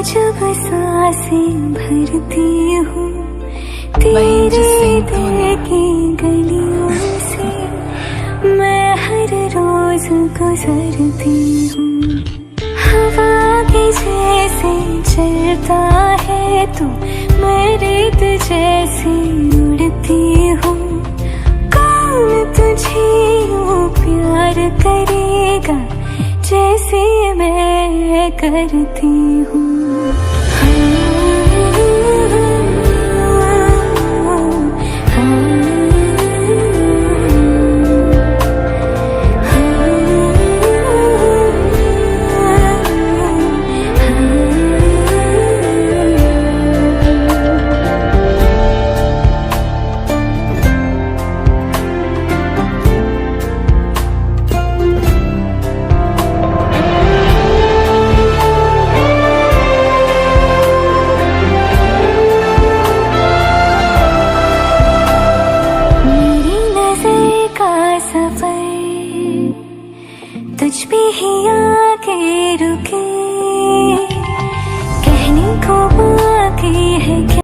जब सांसें भरती हूँ तेरे दिल की गलियों से, मैं हर रोज गुजरती हूँ। हवा के जैसे चलता है तू, मैं रेत जैसी उड़ती हूँ। कौन तुझे यूं प्यार करेगा जैसे मैं करती हूँ। तुझ पे ही आके रुके